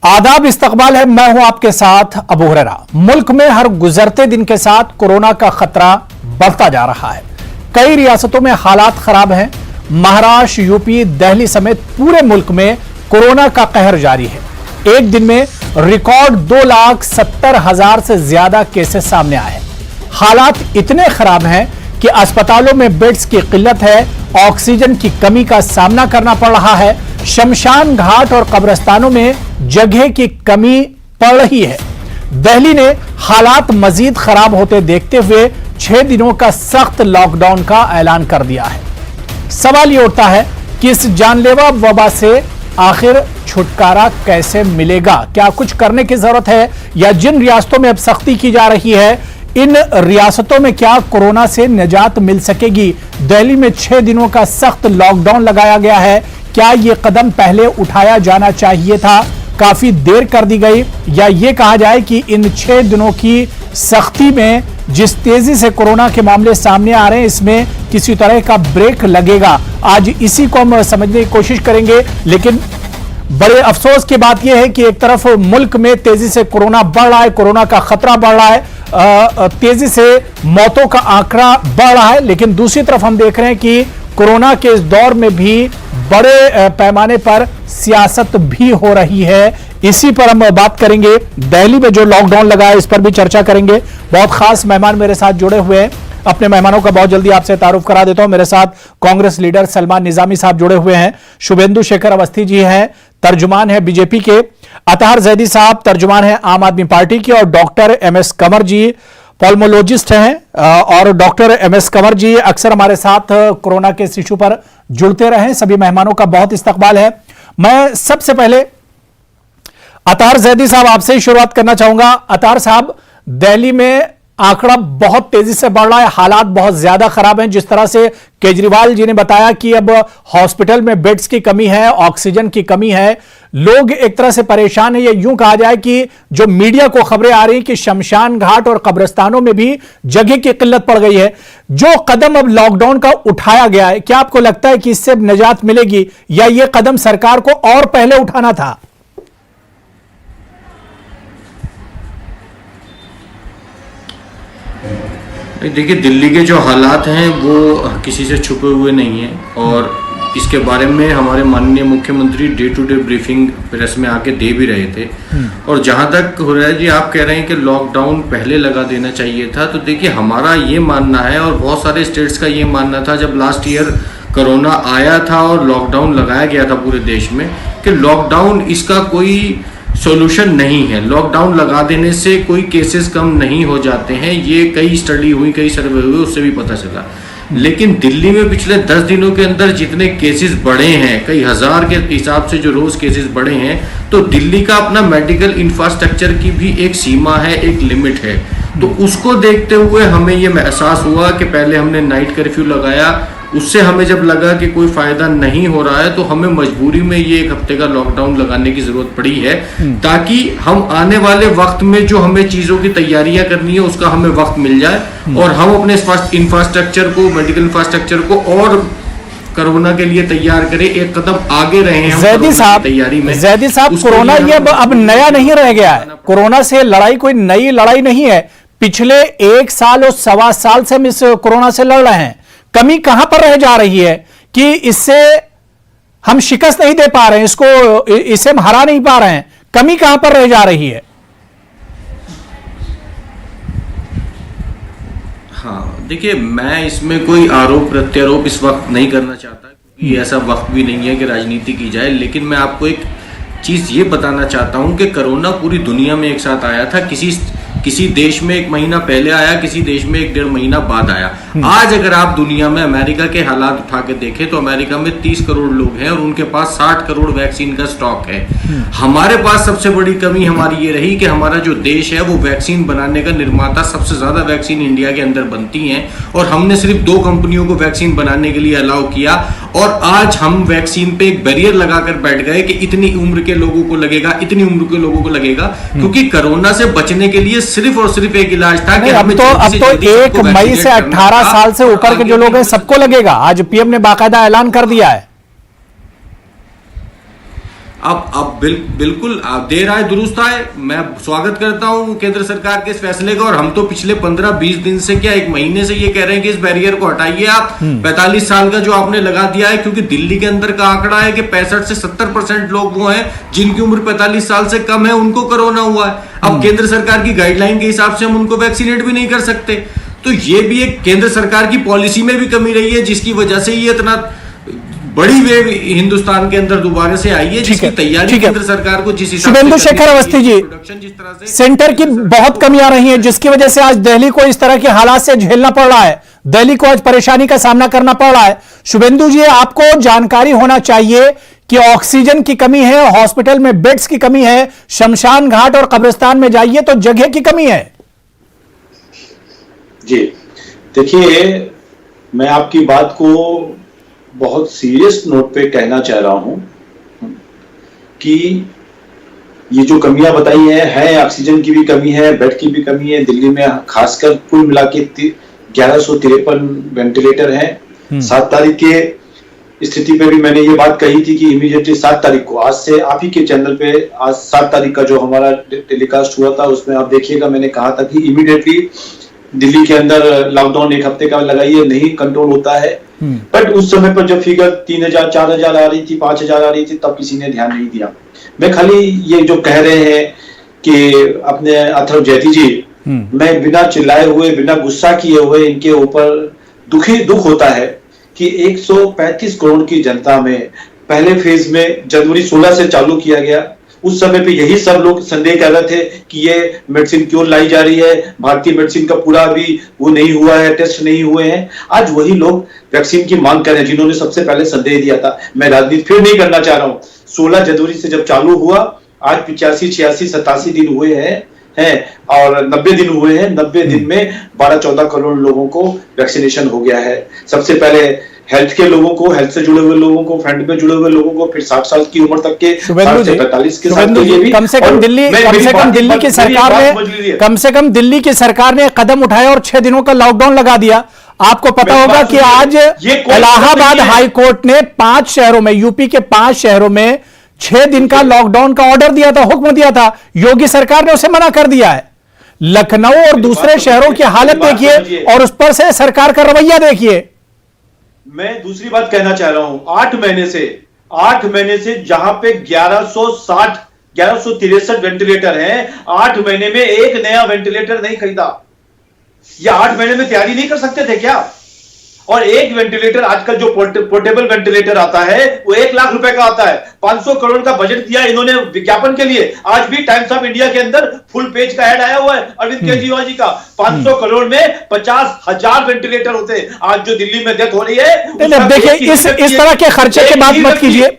आदाब, इस्तकबाल है। मैं हूं आपके साथ अबू हुरैरा। मुल्क में हर गुजरते दिन के साथ कोरोना का खतरा बढ़ता जा रहा है। कई रियासतों में हालात खराब हैं। महाराष्ट्र, यूपी, दिल्ली समेत पूरे मुल्क में कोरोना का कहर जारी है। एक दिन में रिकॉर्ड 2,70,000 से ज्यादा केसेस सामने आए हैं। हालात इतने खराब हैं कि अस्पतालों में बेड्स की किल्लत है, ऑक्सीजन की कमी का सामना करना पड़ रहा है। शमशान घाट और कब्रिस्तानों में जगह की कमी पड़ रही है। दिल्ली ने हालात मजीद खराब होते देखते हुए 6 दिनों का सख्त लॉकडाउन का ऐलान कर दिया है। सवाल यह उठता है कि इस जानलेवा वबा से आखिर छुटकारा कैसे मिलेगा? क्या कुछ करने की जरूरत है, या जिन रियासतों में अब सख्ती की जा रही है, इन रियासतों में क्या कोरोना से निजात मिल सकेगी? दिल्ली में 6 दिनों का सख्त लॉकडाउन लगाया गया है। क्या यह कदम पहले उठाया जाना चाहिए था? काफी देर कर दी गई, या यह कहा जाए कि इन 6 दिनों की सख्ती में जिस तेजी से कोरोना के मामले सामने आ रहे हैं, इसमें किसी तरह का ब्रेक लगेगा? आज इसी को हम समझने की कोशिश करेंगे। लेकिन बड़े अफसोस की बात यह है कि एक तरफ मुल्क में तेजी से कोरोना बढ़ रहा है, कोरोना का खतरा बढ़ रहा है, तेजी से मौतों का आंकड़ा बढ़ रहा है, लेकिन दूसरी तरफ हम देख रहे हैं कि कोरोना के इस दौर में भी बड़े पैमाने पर सियासत भी हो रही है। इसी पर हम बात करेंगे। दिल्ली में जो लॉकडाउन लगा है, इस पर भी चर्चा करेंगे। बहुत खास मेहमान मेरे साथ जुड़े हुए हैं। अपने मेहमानों का बहुत जल्दी आपसे तारुफ करा देता हूं। मेरे साथ कांग्रेस लीडर सलमान निजामी साहब जुड़े हुए हैं। शुभेंदु शेखर अवस्थी जी हैं, तर्जुमान है बीजेपी के। अतहार जैदी साहब तर्जुमान है आम आदमी पार्टी के। और डॉक्टर MS कंवर जी पॉल्मोलॉजिस्ट हैं, और डॉक्टर MS कंवर जी अक्सर हमारे साथ कोरोना के इस इशू पर जुड़ते रहे। सभी मेहमानों का बहुत इस्तकबाल है। मैं सबसे पहले अतहार जैदी साहब आपसे ही शुरुआत करना चाहूंगा। अतहार साहब, दिल्ली में आंकड़ा बहुत तेजी से बढ़ रहा है, हालात बहुत ज्यादा खराब हैं। जिस तरह से केजरीवाल जी ने बताया कि अब हॉस्पिटल में बेड्स की कमी है, ऑक्सीजन की कमी है, लोग एक तरह से परेशान है। ये यूं कहा जाए कि जो मीडिया को खबरें आ रही कि शमशान घाट और कब्रिस्तानों में भी जगह की किल्लत पड़ गई है। जो कदम अब लॉकडाउन का उठाया गया है, क्या आपको लगता है कि इससे निजात मिलेगी, या यह कदम सरकार को और पहले उठाना था? देखिए, दिल्ली के जो हालात हैं वो किसी से छुपे हुए नहीं हैं, और इसके बारे में हमारे माननीय मुख्यमंत्री day to day briefing press में आके दे भी रहे थे। और जहां तक हुरैरा जी आप कह रहे हैं कि लॉकडाउन पहले लगा देना चाहिए था, तो देखिए हमारा ये मानना है, और बहुत सारे स्टेट्स का ये मानना था जब लास्ट ईयर कोरोना आया था और लॉकडाउन लगाया गया था पूरे देश में, कि लॉकडाउन इसका कोई सॉल्यूशन नहीं है। लॉकडाउन लगा देने से कोई केसेस कम नहीं हो जाते हैं। ये कई स्टडी हुई, कई सर्वे हुए, उससे भी पता चला। लेकिन दिल्ली में पिछले 10 दिनों के अंदर जितने केसेस बढ़े हैं, कई हजार के हिसाब से जो रोज केसेस बढ़े हैं, तो दिल्ली का अपना मेडिकल इंफ्रास्ट्रक्चर की भी एक सीमा है, एक लिमिट है। तो उसको देखते हुए हमें ये एहसास हुआ कि पहले हमने नाइट कर्फ्यू लगाया। उससे हमें जब लगा कि कोई फायदा नहीं हो रहा है, तो हमें मजबूरी में ये 1 हफ्ते का लॉकडाउन लगाने की जरूरत पड़ी है, ताकि हम आने वाले वक्त में जो हमें चीजों की तैयारियां करनी है उसका हमें वक्त मिल जाए, और हम अपने इंफ्रास्ट्रक्चर को, मेडिकल इंफ्रास्ट्रक्चर को और कोरोना के लिए तैयार करें। एक कदम आगे रहे हैं जैदी साहब, तैयारी में। जैदी साहब, कोरोना ये अब नया नहीं रह गया है। कोरोना से लड़ाई कोई नई लड़ाई नहीं है। पिछले 1 साल और 1.25 साल से हम इस कोरोना से लड़ रहे हैं। कमी कहां पर रह जा रही है कि इससे हम शिकस्त नहीं दे पा रहे हैं, इसे हम हरा नहीं पा रहे हैं? कमी कहां पर रह जा रही है? हाँ, देखिए, मैं इसमें कोई आरोप प्रत्यारोप इस वक्त नहीं करना चाहता, क्योंकि ऐसा वक्त भी नहीं है कि राजनीति की जाए। लेकिन मैं आपको एक चीज ये बताना चाहता हूं कि कोरोना पूरी दुनिया में एक साथ आया था। किसी देश में 1 महीना पहले आया, किसी देश में 1-1.5 महीना बाद आया। आज अगर आप दुनिया में अमेरिका के हालात उठा के देखें, तो अमेरिका में 30 करोड़ लोग हैं और उनके पास 60 करोड़ वैक्सीन का स्टॉक है। हमारे पास सबसे बड़ी कमी हमारी ये रही कि हमारा जो देश है वो वैक्सीन बनाने का निर्माता, सबसे ज्यादा वैक्सीन इंडिया के अंदर बनती है, और हमने सिर्फ 2 कंपनियों को वैक्सीन बनाने के लिए अलाउ किया। और आज हम वैक्सीन पे एक बैरियर लगाकर बैठ गए कि इतनी उम्र के लोगों को लगेगा, इतनी उम्र के लोगों को लगेगा, क्योंकि कोरोना से बचने के लिए सिर्फ और सिर्फ एक इलाज था कि अब तो 1 मई से 18 साल से ऊपर के जो लोग हैं सबको लगेगा। आज PM ने बाकायदा ऐलान कर दिया है। अब बिल्कुल देर आए दुरुस्त आए। मैं स्वागत करता हूं केंद्र सरकार के इस फैसले का, और हम तो पिछले 15-20 दिन से, क्या 1 महीने से ये कह रहे हैं कि इस बैरियर को हटाइए आप। 45 साल का जो आपने लगा दिया है, क्योंकि दिल्ली के अंदर का आंकड़ा है कि 65 से 70% लोग वो हैं जिनकी उम्र 45 साल से कम है, उनको कोरोना हुआ है। अब केंद्र सरकार की गाइडलाइन के हिसाब से हम उनको वैक्सीनेट भी नहीं कर सकते। तो ये भी एक केंद्र सरकार की पॉलिसी में भी कमी रही है, जिसकी वजह से ये इतना बड़ी वेव हिंदुस्तान के अंदर दोबारा से आई है, जिसकी तैयारी केंद्र सरकार को जिस हिसाब से शुभेंदु शेखर अवस्थी जी, सेंटर की बहुत कमी आ रही है, जिसकी वजह से आज दिल्ली को इस तरह के हालात से झेलना पड़ रहा है। दिल्ली को आज परेशानी का सामना करना पड़ रहा है। शुभेंदु जी, आपको जानकारी होना चाहिए कि ऑक्सीजन की कमी है, हॉस्पिटल में बेड्स की कमी है, शमशान घाट और कब्रिस्तान में जाइए तो जगह की कमी है। जी देखिए, मैं आपकी बात को बहुत सीरियस नोट पे कहना चाह रहा हूं कि ये जो कमियां बताई हैं, ऑक्सीजन की भी कमी है, बेड की भी कमी है। दिल्ली में खासकर कुल मिला के 1153 वेंटिलेटर हैं। 7 तारीख के स्थिति पे भी मैंने ये बात कही थी कि इमीडिएटली 7 तारीख को, आज से आप ही के चैनल पे आज 7 तारीख का जो हमारा टेलीकास्ट हुआ था, उसमें आप देखिएगा, मैंने कहा था कि इमीडिएटली दिल्ली के अंदर लॉकडाउन 1 हफ्ते का लगाइए, नहीं कंट्रोल होता है। बट उस समय पर जब फिगर 3000, 4000 आ रही थी, 5000 आ रही थी, तब किसी ने ध्यान नहीं दिया। मैं खाली ये जो कह रहे हैं कि अपने अथर्व जैती जी, मैं बिना चिल्लाए हुए, बिना गुस्सा किए हुए इनके ऊपर दुख होता है कि 135 करोड़ की जनता में पहले फेज में जनवरी 16 से चालू किया गया। उस समय पे यही सब लोग संदेह कर रहे थे कि ये मेडिसिन क्यों लाई जा रही है, भारतीय मेडिसिन का पूरा भी वो नहीं हुआ है, टेस्ट नहीं हुए हैं। आज वही लोग वैक्सीन की मांग कर रहे हैं जिन्होंने सबसे पहले संदेह दिया था। मैं राजनीति फिर नहीं करना चाह रहा हूं। 16 जनवरी से जब चालू हुआ, आज 85, 86, 87 दिन हुए हैं और 90 दिन हुए हैं। 90 दिन में 12-14 करोड़ लोगों को वैक्सीनेशन हो गया है। सबसे पहले हेल्थ के लोगों को, हेल्थ से जुड़े हुए लोगों को, फ्रंट में जुड़े हुए लोगों को, फिर 60 साल की उम्र तक के, 60 से 45 के साथ भी। कम से कम दिल्ली की सरकार ने कदम उठाया और 6 दिनों का लॉकडाउन लगा दिया। आपको पता होगा कि आज इलाहाबाद हाई कोर्ट ने 5 शहरों में, यूपी के 5 शहरों में 6 दिन का लॉकडाउन का ऑर्डर दिया था, हुक्म दिया था। योगी सरकार ने उसे मना कर दिया है। लखनऊ और दूसरे शहरों की हालत देखिए और उस पर से सरकार का रवैया देखिए। मैं दूसरी बात कहना चाह रहा हूं, 8 महीने से जहां पे 1163 वेंटिलेटर हैं, 8 महीने में एक नया वेंटिलेटर नहीं खरीदा। ये 8 महीने में तैयारी नहीं कर सकते थे क्या? और एक वेंटिलेटर, आजकल जो पोर्टेबल वेंटिलेटर आता है वो 1 लाख रुपए का आता है। 500 करोड़ का बजट दिया इन्होंने विज्ञापन के लिए। आज भी टाइम्स ऑफ इंडिया के अंदर फुल पेज का ऐड आया हुआ है अरविंद केजरीवाल जी का। 500 करोड़ में 50,000 वेंटिलेटर होते हैं। आज जो दिल्ली में डेथ हो रही है, देखिए इस तरह के खर्चे की बात मत कीजिए,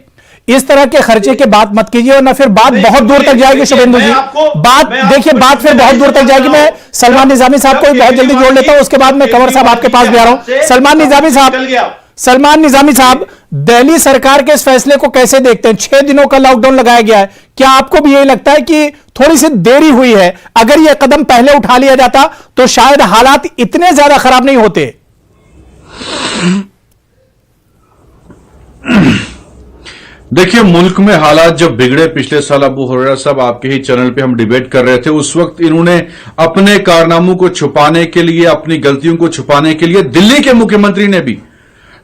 इस तरह के खर्चे की बात मत कीजिए, और ना फिर बात बहुत दूर तक जाएगी। शुभेंदु जी, बात देखिए, बात फिर बहुत दूर तक जाएगी। मैं सलमान निजामी साहब को बहुत जल्दी जोड़ लेता हूं, उसके बाद मैं कंवर साहब आपके पास भी आ रहा हूं। सलमान निजामी साहब, दिल्ली सरकार के इस फैसले को कैसे देखते हैं? 6 दिनों का लॉकडाउन लगाया गया है, क्या आपको भी यही लगता है कि थोड़ी सी देरी हुई है? अगर यह कदम पहले उठा लिया जाता तो शायद हालात इतने ज्यादा खराब नहीं होते। देखिए, मुल्क में हालात जब बिगड़े, पिछले साल अबू हुरैरा साहब आपके ही चैनल पे हम डिबेट कर रहे थे, उस वक्त इन्होंने अपने कारनामों को छुपाने के लिए, अपनी गलतियों को छुपाने के लिए दिल्ली के मुख्यमंत्री ने भी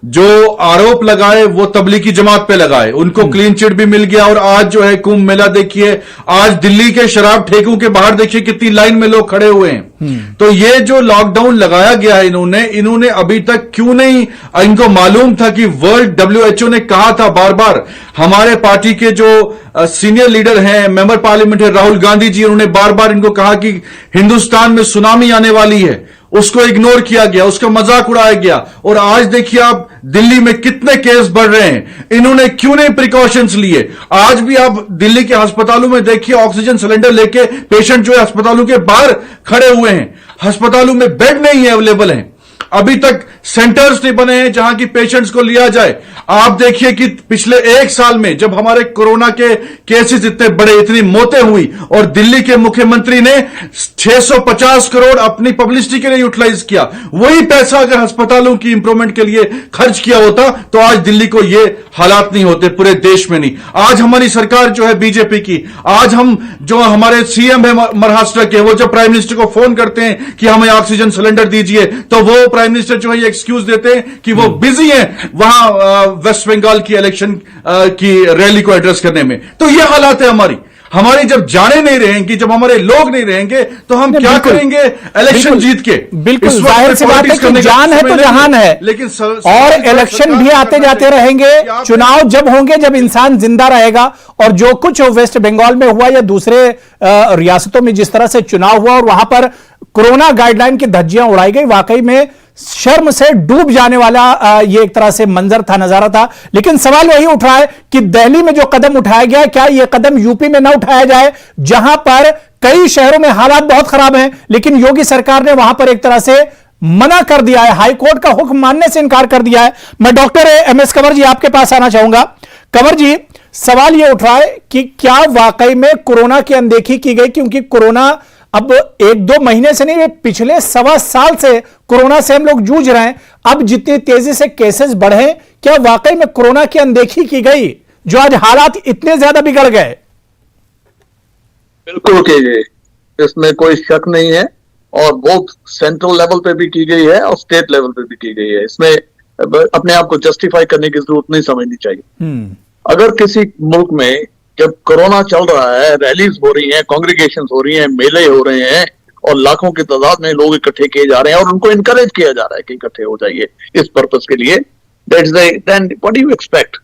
जो आरोप लगाए वो तबलीगी जमात पे लगाए। उनको क्लीन चिट भी मिल गया। और आज जो है कुंभ मेला देखिए, आज दिल्ली के शराब ठेकों के बाहर देखिए कितनी लाइन में लोग खड़े हुए हैं। तो ये जो लॉकडाउन लगाया गया है इन्होंने अभी तक क्यों नहीं, इनको मालूम था कि वर्ल्ड WHO ने कहा था बार बार, हमारे पार्टी के जो सीनियर लीडर हैं, मेंबर पार्लियामेंट है राहुल गांधी जी, उन्होंने बार बार इनको कहा कि हिंदुस्तान में सुनामी आने वाली है। उसको इग्नोर किया गया, उसका मजाक उड़ाया गया। और आज देखिए आप दिल्ली में कितने केस बढ़ रहे हैं, इन्होंने क्यों नहीं प्रिकॉशंस लिए? आज भी आप दिल्ली के अस्पतालों में देखिए, ऑक्सीजन सिलेंडर लेके पेशेंट जो है अस्पतालों के बाहर खड़े हुए हैं। अस्पतालों में बेड नहीं है, अवेलेबल है। अभी तक सेंटर्स नहीं बने हैं जहां की पेशेंट्स को लिया जाए। आप देखिए कि पिछले एक साल में जब हमारे कोरोना के केसेस इतने बड़े, इतनी मौतें हुई और दिल्ली के मुख्यमंत्री ने 650 करोड़ अपनी पब्लिसिटी के लिए यूटिलाइज किया, वही पैसा अगर अस्पतालों की इंप्रूवमेंट के लिए खर्च किया होता तो आज दिल्ली को ये हालात नहीं होते, पूरे देश में नहीं। आज हमारी सरकार जो है बीजेपी की, आज हम जो हमारे सीएम है महाराष्ट्र के, वो जब प्राइम मिनिस्टर को फोन करते हैं कि हमें ऑक्सीजन सिलेंडर दीजिए, तो वो प्राइम मिनिस्टर जो है ये एक्सक्यूज देते हैं कि वो बिजी हैं वहां वेस्ट बंगाल की इलेक्शन की रैली को एड्रेस करने में। तो ये हालात है हमारी जब जाने नहीं रहेंगी, जब हमारे लोग नहीं रहेंगे तो हम क्या करेंगे इलेक्शन जीत के? बिल्कुल जाहिर सी बात है कि जान है तो जहान है, लेकिन और इलेक्शन भी आते जाते रहेंगे। चुनाव जब होंगे, जब इंसान जिंदा रहेगा, और जो कुछ वेस्ट बंगाल में हुआ या दूसरे रियासतों में जिस तरह से चुनाव हुआ और वहां पर कोरोना गाइडलाइन की धज्जियां उड़ाई गई, वाकई में शर्म से डूब जाने वाला ये एक तरह से मंजर था, नजारा था। लेकिन सवाल वही उठ रहा है कि दिल्ली में जो कदम उठाया गया, क्या यह कदम यूपी में ना उठाया जाए, जहां पर कई शहरों में हालात बहुत खराब हैं, लेकिन योगी सरकार ने वहां पर एक तरह से मना कर दिया है, हाईकोर्ट का हुक्म मानने से इनकार कर दिया है। मैं डॉक्टर एमएस कंवर जी आपके पास आना चाहूंगा। कंवर जी, सवाल यह उठ रहा है कि क्या वाकई में कोरोना की अनदेखी की गई, क्योंकि कोरोना अब 1-2 महीने से नहीं, पिछले 1.25 साल से कोरोना से हम लोग जूझ रहे हैं। अब जितनी तेजी से केसेस बढ़े, क्या वाकई में कोरोना की अनदेखी की गई जो आज हालात इतने ज्यादा बिगड़ गए? बिल्कुल की गई, इसमें कोई शक नहीं है, और बहुत सेंट्रल लेवल पे भी की गई है और स्टेट लेवल पे भी की गई है। इसमें अपने आप को जस्टिफाई करने की जरूरत नहीं समझनी चाहिए। अगर किसी मुल्क में जब कोरोना चल रहा है, रैलीज हो रही हैं, कांग्रीगेशंस हो रही हैं, मेले हो रहे हैं और लाखों की तादाद में लोग इकट्ठे किए जा रहे हैं और उनको इनकरेज किया जा रहा है कि इकट्ठे हो जाइए इस पर्पस के लिए, then what do you expect?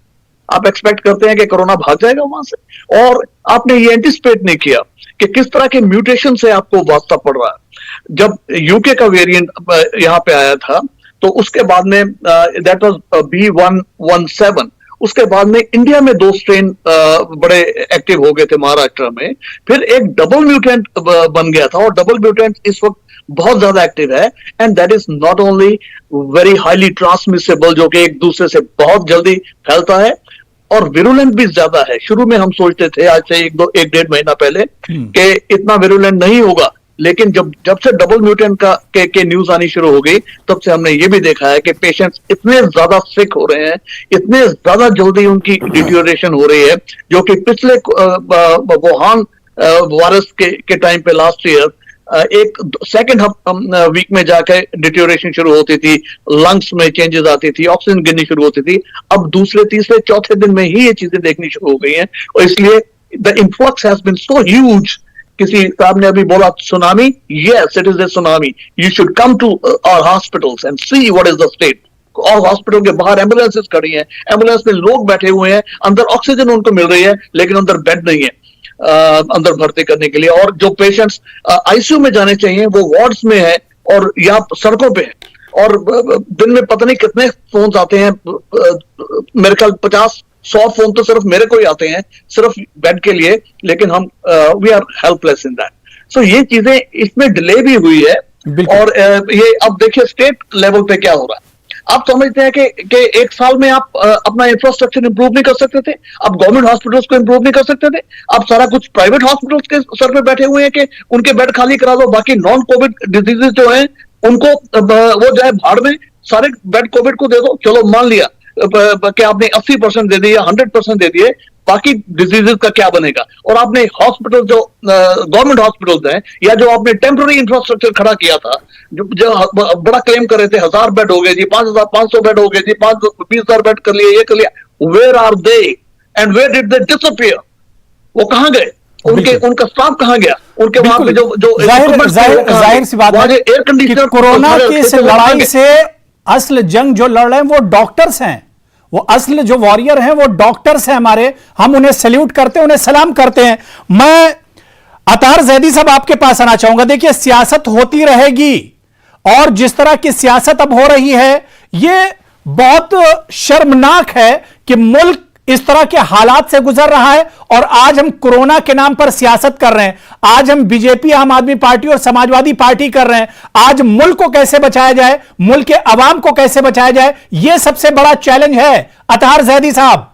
आप एक्सपेक्ट करते हैं कि कोरोना भाग जाएगा वहां से, और आपने ये एंटिसिपेट नहीं किया कि किस तरह के म्यूटेशन से आपको वास्ता पड़ रहा है। जब यूके का वेरिएंट यहाँ पे आया था तो उसके बाद में दैट वाज B117, उसके बाद में इंडिया में 2 स्ट्रेन बड़े एक्टिव हो गए थे महाराष्ट्र में, फिर एक डबल म्यूटेंट बन गया था और डबल म्यूटेंट इस वक्त बहुत ज्यादा एक्टिव है, and that is not only very highly transmissible, जो कि एक दूसरे से बहुत जल्दी फैलता है, और विरुलेंट भी ज्यादा है। शुरू में हम सोचते थे आज से 1-1.5 महीना पहले कि इतना विरुलेंट नहीं होगा, लेकिन जब से डबल म्यूटेंट के न्यूज आनी शुरू हो गई, तब से हमने ये भी देखा है कि पेशेंट्स इतने ज्यादा सिक हो रहे हैं, इतने ज्यादा जल्दी उनकी डिटीरियोरेशन हो रही है, जो कि पिछले वुहान वायरस के टाइम पे लास्ट ईयर एक सेकंड वीक में जाकर डिटीरियोरेशन शुरू होती थी, लंग्स में चेंजेस आती थी, ऑक्सीजन गिरनी शुरू होती थी। अब दूसरे, तीसरे, चौथे दिन में ही ये चीजें देखनी शुरू हो गई हैं, और इसलिए the influx has been so huge. किसी साहब ने अभी बोला tsunami, yes it is a tsunami, you should come to our hospitals and see what is the state. और हॉस्पिटल के बाहर एम्बुलेंसेस खड़ी हैं, एम्बुलेंस में लोग बैठे हुए हैं, अंदर ऑक्सीजन उनको मिल रही है लेकिन अंदर बेड नहीं है अंदर भर्ती करने के लिए, और जो पेशेंट्स आईसीयू में जाने चाहिए वो वार्ड्स में है और या सड़कों पे है, और दिन में पता नहीं कितने फोन आते हैं, मेरे ख्याल 50-100 फोन तो सिर्फ मेरे को ही आते हैं सिर्फ बेड के लिए, लेकिन हम we are helpless in that. So ये चीजें, इसमें डिले भी हुई है, और ये अब देखिए स्टेट लेवल पे क्या हो रहा है। आप समझते हैं कि 1 साल में आप अपना इंफ्रास्ट्रक्चर इंप्रूव नहीं कर सकते थे, आप गवर्नमेंट हॉस्पिटल्स को इंप्रूव नहीं कर सकते थे, आप सारा कुछ प्राइवेट हॉस्पिटल्स के सर पे बैठे हुए हैं कि उनके बेड खाली करा दो, बाकी नॉन कोविड डिजीजेस जो हैं उनको वो जो है भाड़ में, सारे बेड कोविड को दे दो। चलो मान लिया कि आपने 80% दे दिए या 100% दे दिए, बाकी डिजीजेस का क्या बनेगा? और आपने हॉस्पिटल जो गवर्नमेंट हॉस्पिटल्स हैं या जो आपने टेम्पररी इंफ्रास्ट्रक्चर खड़ा किया था, जो बड़ा क्लेम कर रहे थे 1000 बेड हो गए जी, 5500 बेड हो गए जी, 20,000 बेड कर लिए, ये कर लिया, where are they and where did they disappear? वो कहां गए? उनका स्टाफ कहां गया? उनके वहां पे जो जाहिर सी बात है एयर कंडीशनर, कोरोना की इस लड़ाई से असल जंग जो लड़ रहे हैं वो डॉक्टर्स हैं, वो असल जो वॉरियर हैं वो डॉक्टर्स हैं हमारे, हम उन्हें सैल्यूट करते हैं, उन्हें सलाम करते हैं। मैं अतार जैदी साहब आपके पास आना चाहूंगा। देखिए सियासत होती रहेगी, और जिस तरह की सियासत अब हो रही है ये बहुत शर्मनाक है कि मुल्क इस तरह के हालात से गुजर रहा है और आज हम कोरोना के नाम पर सियासत कर रहे हैं, आज हम बीजेपी, आम आदमी पार्टी और समाजवादी पार्टी कर रहे हैं। आज मुल्क को कैसे बचाया जाए, मुल्क के अवाम को कैसे बचाया जाए, यह सबसे बड़ा चैलेंज है अतहार जैदी साहब।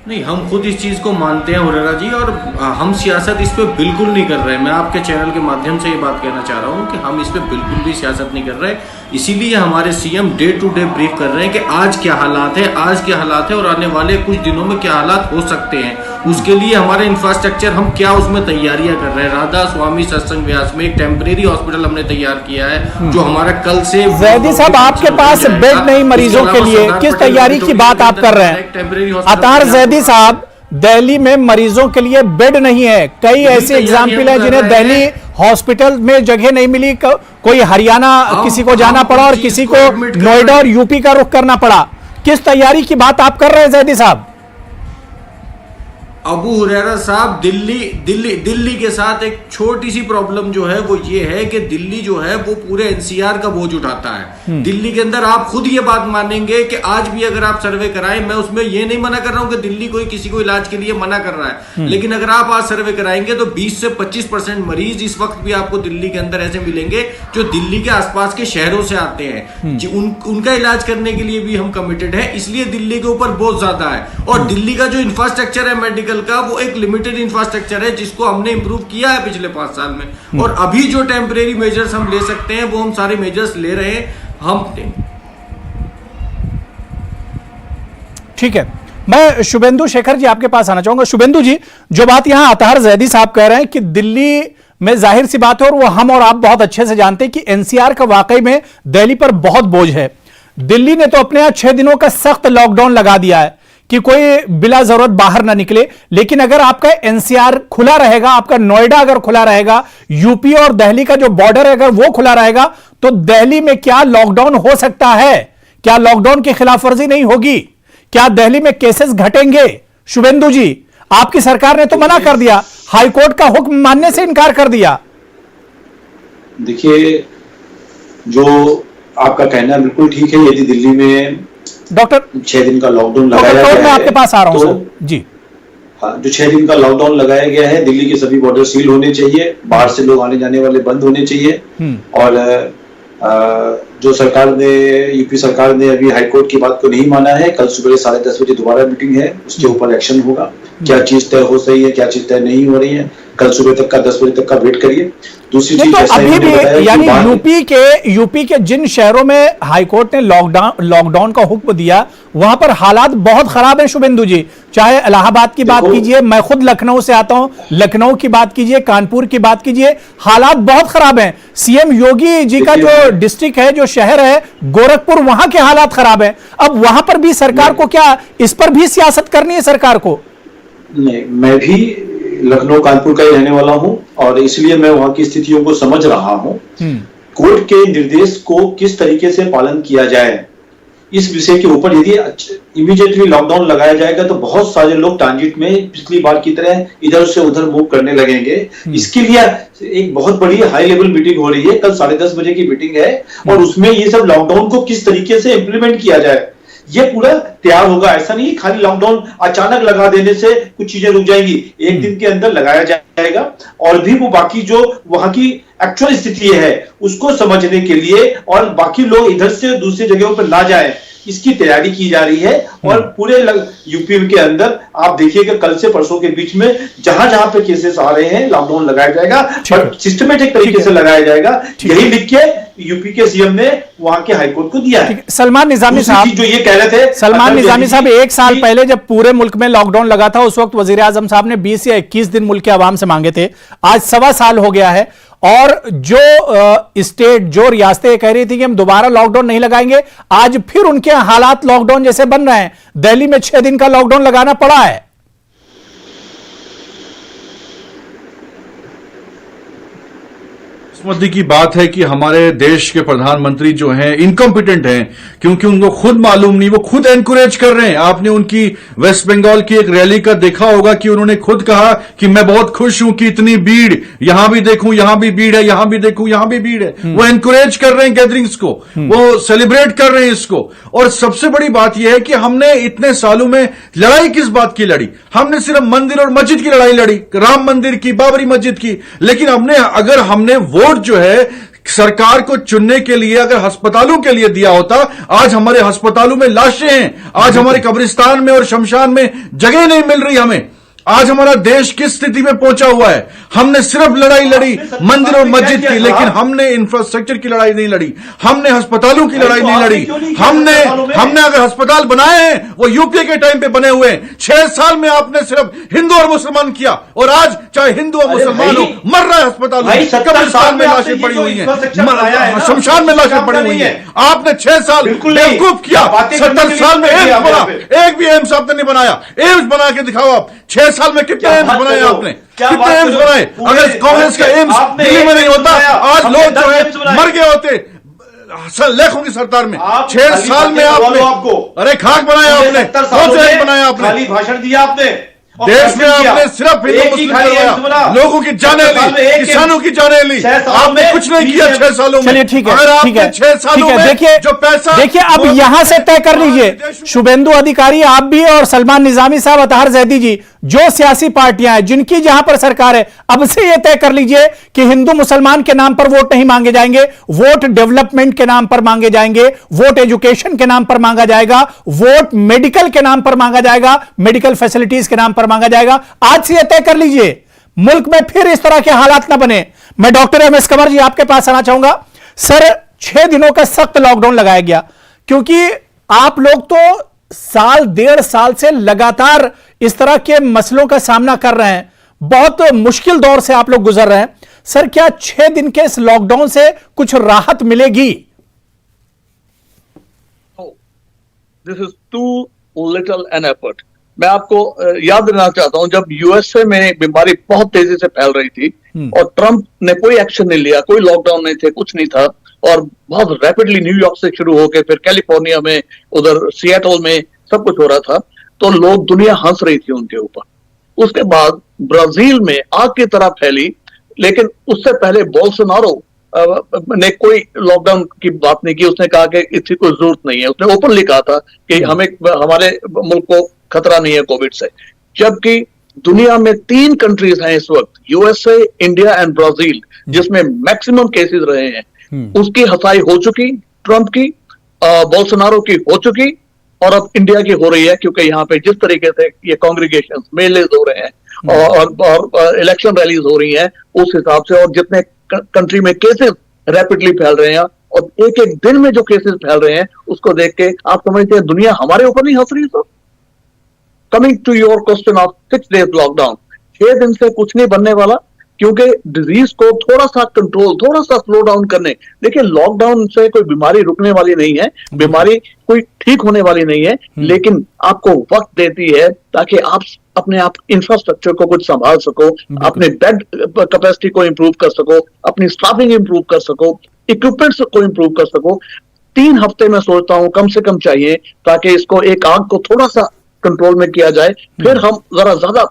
नहीं, हम खुद इस चीज़ को मानते हैं हुरेरा जी, और हम सियासत इस पे बिल्कुल नहीं कर रहे हैं। मैं आपके चैनल के माध्यम से ये बात कहना चाह रहा हूँ कि हम इस पे बिल्कुल भी सियासत नहीं कर रहे। इसीलिए हमारे CM day to day brief कर रहे हैं कि आज क्या हालात है, आज क्या हालात है और आने वाले कुछ दिनों में क्या हालात हो सकते हैं। उसके लिए हमारे इंफ्रास्ट्रक्चर, हम क्या उसमें तैयारियां कर रहे हैं। राधा स्वामी सत्संग व्यास में एक टेम्परेरी हॉस्पिटल हमने तैयार किया है जो हमारा कल से। जैदी साहब, आपके पास बेड नहीं मरीजों के लिए, किस तैयारी की बात आप कर रहे हैं? अतहार जैदी साहब, दिल्ली में मरीजों के लिए बेड नहीं है। कई ऐसे एग्जाम्पल है जिन्हें दिल्ली हॉस्पिटल में जगह नहीं मिली, कोई हरियाणा किसी को जाना पड़ा और किसी को नोएडा और यूपी का रुख करना पड़ा। किस तैयारी की बात आप कर रहे हैं जैदी साहब? अबू हुरैरा साहब, दिल्ली के साथ एक छोटी सी प्रॉब्लम जो है वो ये है कि दिल्ली जो है वो पूरे एनसीआर का बोझ उठाता है। दिल्ली के अंदर आप खुद ये बात मानेंगे कि आज भी अगर आप सर्वे कराएं, मैं उसमें ये नहीं मना कर रहा हूं कि दिल्ली कोई किसी को इलाज के लिए मना कर रहा है, लेकिन अगर आप आज सर्वे कराएंगे तो 20 से 25% मरीज इस वक्त भी आपको दिल्ली के अंदर ऐसे मिलेंगे जो दिल्ली के आसपास के शहरों से आते हैं। उनका इलाज करने के लिए भी हम कमिटेड है, इसलिए दिल्ली के ऊपर बहुत ज्यादा है। और दिल्ली का जो इंफ्रास्ट्रक्चर है मेडिकल का, वो एक लिमिटेड इंफ्रास्ट्रक्चर है जिसको हमने इंप्रूव किया है पिछले 5 साल में। और अभी जो टेम्परेरी मेजर्स हम ले सकते हैं वो हम सारे मेजर्स ले रहे हैं हम। ठीक है, मैं शुभेंदु शेखर जी आपके पास आना चाहूंगा। शुभेंदु जी, जो बात यहां अतहार जैदी साहब कह रहे हैं कि दिल्ली में जाहिर सी बात है और वो हम और आप बहुत अच्छे से जानते हैं कि एनसीआर का वाकई में दिल्ली पर बहुत बोझ है। दिल्ली ने तो अपने यहां 6 दिनों का सख्त लॉकडाउन लगा दिया है कि कोई बिला जरूरत बाहर ना निकले। लेकिन अगर आपका एनसीआर खुला रहेगा, आपका नोएडा अगर खुला रहेगा, यूपी और दिल्ली का जो बॉर्डर है अगर वो खुला रहेगा, तो दिल्ली में क्या लॉकडाउन हो सकता है? क्या लॉकडाउन की खिलाफवर्जी नहीं होगी? क्या दिल्ली में केसेस घटेंगे? शुभेंदु जी, आपकी सरकार ने तो मना कर दिया, हाईकोर्ट का हुक्म मानने से इनकार कर दिया। देखिए, जो आपका कहना बिल्कुल ठीक है। यदि दिल्ली में डॉक्टर 6 दिन का लॉकडाउन लगाया गया है, मैं आपके पास आ रहा हूं सर जी। हाँ, जो 6 दिन का लॉकडाउन लगाया गया है, दिल्ली के सभी बॉर्डर सील होने चाहिए, बाहर से लोग आने जाने वाले बंद होने चाहिए। और जो सरकार ने, यूपी सरकार ने अभी हाईकोर्ट की बात को नहीं माना है। कल सुबह 10:30 बजे दोबारा मीटिंग है, उसके ऊपर एक्शन होगा। क्या चीज तय हो रही है, क्या चीज तय नहीं हो रही है, कल सुबह तक का 10 बजे तक का वेट करिए। दूसरी चीज, तो अभी भी यानी यूपी के जिन शहरों में हाईकोर्ट ने लॉकडाउन का हुक्म दिया, वहां पर हालात बहुत खराब है शुभेंदु जी। चाहे इलाहाबाद की बात कीजिए, मैं खुद लखनऊ से आता हूं, लखनऊ की बात कीजिए, कानपुर की बात कीजिए, हालात बहुत खराब हैं। सीएम योगी जी का जो डिस्ट्रिक्ट है, जो शहर है गोरखपुर, वहां के हालात खराब हैं। अब वहां पर भी सरकार को क्या इस पर भी सियासत करनी है सरकार को? नहीं, मैं भी लखनऊ कानपुर का ही रहने वाला हूं और इसलिए मैं वहां की स्थितियों को समझ रहा हूं। कोर्ट के निर्देश को किस तरीके से पालन किया जाए, इस विषय के ऊपर यदि इमीडिएटली लॉकडाउन लगाया जाएगा तो बहुत सारे लोग ट्रांजिट में पिछली बार की तरह इधर से उधर मूव करने लगेंगे। इसके लिए एक बहुत बड़ी हाई लेवल मीटिंग हो रही है, कल 10:30 बजे की मीटिंग है और उसमें ये सब लॉकडाउन को किस तरीके से इंप्लीमेंट किया जाए ये पूरा तैयार होगा। ऐसा नहीं खाली लॉकडाउन अचानक लगा देने से कुछ चीजें रुक जाएंगी, एक दिन के अंदर लगाया जाएगा और भी वो बाकी जो वहां की एक्चुअल स्थिति है उसको समझने के लिए और बाकी लोग इधर से दूसरी जगहों पर ना जाए, इसकी तैयारी की जा रही है। और पूरे यूपी के अंदर आप देखिएगा कल से परसों के बीच में जहां जहां पे केसेस आ रहे हैं लॉकडाउन लगाया जाएगा, बट सिस्टमेटिक तरीके से लगाया जाएगा। यही लिख के यूपी के सीएम ने वहां के हाईकोर्ट को दिया है। सलमान निजामी साहब जो ये कह रहे थे, सलमान निजामी साहब, 1 साल पहले जब पूरे मुल्क में लॉकडाउन लगा था उस वक्त वजीर आजम साहब ने 20 या 21 दिन मुल्क के आवाम से मांगे थे। आज 1.25 साल हो गया है और जो स्टेट, जो रियासतें कह रही थी कि हम दोबारा लॉकडाउन नहीं लगाएंगे, आज फिर उनके हालात लॉकडाउन जैसे बन रहे हैं। दिल्ली में 6 दिन का लॉकडाउन लगाना पड़ा है। किस्मती की बात है कि हमारे देश के प्रधानमंत्री जो हैं इनकॉम्पिटेंट हैं, क्योंकि उनको खुद मालूम नहीं, वो खुद एनकरेज कर रहे हैं। आपने उनकी वेस्ट बंगाल की एक रैली का देखा होगा कि उन्होंने खुद कहा कि मैं बहुत खुश हूं कि इतनी भीड़, यहां भी देखूं यहां भी भीड़ है, यहां भी देखूं यहां भी भीड़ है। वो एनकरेज कर रहे हैं गैदरिंग्स को, वो सेलिब्रेट कर रहे हैं इसको। और सबसे बड़ी बात यह है कि हमने इतने सालों में लड़ाई किस बात की लड़ी? हमने सिर्फ मंदिर और मस्जिद की लड़ाई लड़ी, राम मंदिर की, बाबरी मस्जिद की। लेकिन अगर हमने वोट जो है सरकार को चुनने के लिए अगर अस्पतालों के लिए दिया होता, आज हमारे अस्पतालों में लाशें हैं, आज हमारे कब्रिस्तान में और शमशान में जगह नहीं मिल रही हमें। आज हमारा देश किस स्थिति में पहुंचा हुआ है। हमने सिर्फ लड़ाई लड़ी मंदिर और मस्जिद की, लेकिन हमने इंफ्रास्ट्रक्चर की लड़ाई नहीं लड़ी, हमने अस्पतालों की लड़ाई नहीं लड़ी। हमने अगर अस्पताल बनाए हैं वो यूपीए के टाइम पे बने हुए हैं। 6 साल में आपने सिर्फ हिंदू और मुसलमान किया, और आज चाहे हिंदू और मुसलमान हो, मर रहा है अस्पताल में, कब्रिस्तान में लाशें पड़ी हुई हैं, शमशान में लाशें पड़ी हुई हैं। आपने 6 साल बेवकूफ किया। 70 साल में एम्स बना, एक भी एम्स आपने नहीं बनाया। एम्स बना के दिखाओ आप। 6 साल में कितने एम्स बनाए आपने? कितने एम्स बनाए? अगर कांग्रेस का एम्स दिल्ली में नहीं होता, आज लोग जो है मर गए होते लाखों की सरकार में। 6 साल में आपने अरे खाक बनाया आपने, कौन सा एम्स बनाया आपने? खाली भाषण दिया आपने। देश में आपने सिर्फ हिंदू मुस्लिम करवाया, लोगों की जाने ली, किसानों की जाने ली। आपने कुछ नहीं किया 6 सालों में। चलिए ठीक है, अगर ठीक आपने है, 6 सालों में देखिए जो पैसा, देखिए अब यहां से तय कर लीजिए, शुभेंदु अधिकारी आप भी और सलमान निजामी साहब, अतहर जैदी जी, जो सियासी पार्टियां हैं जिनकी जहां पर सरकार है, अब से यह तय कर लीजिए कि हिंदू मुसलमान के नाम पर वोट नहीं मांगे जाएंगे, वोट डेवलपमेंट के नाम पर मांगे जाएंगे, वोट एजुकेशन के नाम पर मांगा जाएगा, वोट मेडिकल के नाम पर मांगा जाएगा, मेडिकल फैसिलिटीज के नाम पर मांगा जाएगा। आज से यह तय कर लीजिए, मुल्क में फिर इस तरह के हालात ना बने। मैं डॉक्टर एम एस कंवर जी आपके पास आना चाहूंगा। सर, 6 दिनों का सख्त लॉकडाउन लगाया गया, क्योंकि आप लोग तो साल 1.5 साल से लगातार इस तरह के मसलों का सामना कर रहे हैं, बहुत मुश्किल दौर से आप लोग गुजर रहे हैं। सर, क्या 6 दिन के इस लॉकडाउन से कुछ राहत मिलेगी? This is too little an effort. मैं आपको याद दिलाना चाहता हूं, जब यूएसए में बीमारी बहुत तेजी से फैल रही थी और ट्रंप ने कोई एक्शन नहीं लिया, कोई लॉकडाउन नहीं थे, कुछ नहीं था, और बहुत रैपिडली न्यूयॉर्क से शुरू होकर फिर कैलिफोर्निया में, उधर सिएटल में सब कुछ हो रहा था, तो लोग, दुनिया हंस रही थी उनके ऊपर। उसके बाद ब्राजील में आग की तरह फैली, लेकिन उससे पहले बोल्सोनारो ने कोई लॉकडाउन की बात नहीं की। उसने कहा कि इसकी कोई जरूरत नहीं है। उसने ओपनली कहा था कि हमारे मुल्क को खतरा नहीं है कोविड से। जबकि दुनिया में 3 कंट्रीज हैं इस वक्त, यूएसए, इंडिया एंड ब्राजील, जिसमें मैक्सिमम केसेस रहे हैं। उसकी हसाई हो चुकी, ट्रंप की, बोल्सोनारो की हो चुकी, और अब इंडिया की हो रही है, क्योंकि यहाँ पे जिस तरीके से ये कांग्रीगेशन मेले हो रहे हैं और इलेक्शन रैलीज हो रही हैं उस हिसाब से, और जितने कंट्री में केसेस रैपिडली फैल रहे हैं और एक एक दिन में जो केसेस फैल रहे हैं, उसको देख के आप समझते हैं दुनिया हमारे ऊपर नहीं हंस रही। Sir, coming to your question of 6 days lockdown, 6 दिन से कुछ नहीं बनने वाला, क्योंकि डिजीज को थोड़ा सा कंट्रोल, थोड़ा सा स्लो डाउन करने। देखिए, लॉकडाउन से कोई बीमारी रुकने वाली नहीं है, बीमारी कोई ठीक होने वाली नहीं है, लेकिन आपको वक्त देती है ताकि आप अपने आप इंफ्रास्ट्रक्चर को कुछ संभाल सको, अपने बेड कैपेसिटी को इंप्रूव कर सको, अपनी स्टाफिंग इंप्रूव कर सको, इक्विपमेंट्स को इंप्रूव कर सको। 3 हफ्ते मैं सोचता हूं कम से कम चाहिए, ताकि इसको, एक आग को थोड़ा सा कंट्रोल में किया जाए, फिर हम जरा ज्यादा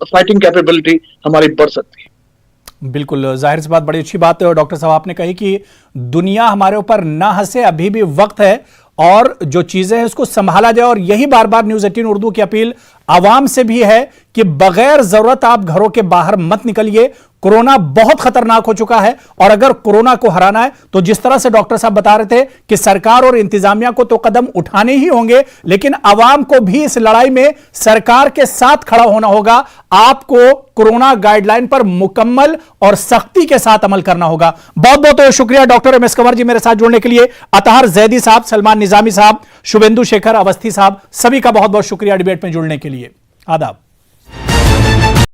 फाइटिंग कैपेबिलिटी हमारी बढ़ सकती है। बिल्कुल, जाहिर सी बात, बड़ी अच्छी बात है डॉक्टर साहब आपने कही कि दुनिया हमारे ऊपर ना हंसे, अभी भी वक्त है और जो चीजें हैं उसको संभाला जाए। और यही बार बार न्यूज़ 18 उर्दू की अपील आवाम से भी है कि बगैर जरूरत आप घरों के बाहर मत निकलिए। कोरोना बहुत खतरनाक हो चुका है, और अगर कोरोना को हराना है तो जिस तरह से डॉक्टर साहब बता रहे थे कि सरकार और इंतजामिया को तो कदम उठाने ही होंगे, लेकिन आवाम को भी इस लड़ाई में सरकार के साथ खड़ा होना होगा। आपको कोरोना गाइडलाइन पर मुकम्मल और सख्ती के साथ अमल करना होगा। बहुत बहुत शुक्रिया डॉक्टर एम एस कंवर जी मेरे साथ जुड़ने के लिए। अतहर जैदी साहब, सलमान निजामी साहब, शुभेंदु शेखर अवस्थी साहब, सभी का बहुत बहुत शुक्रिया डिबेट में जुड़ने के लिए। आदाब।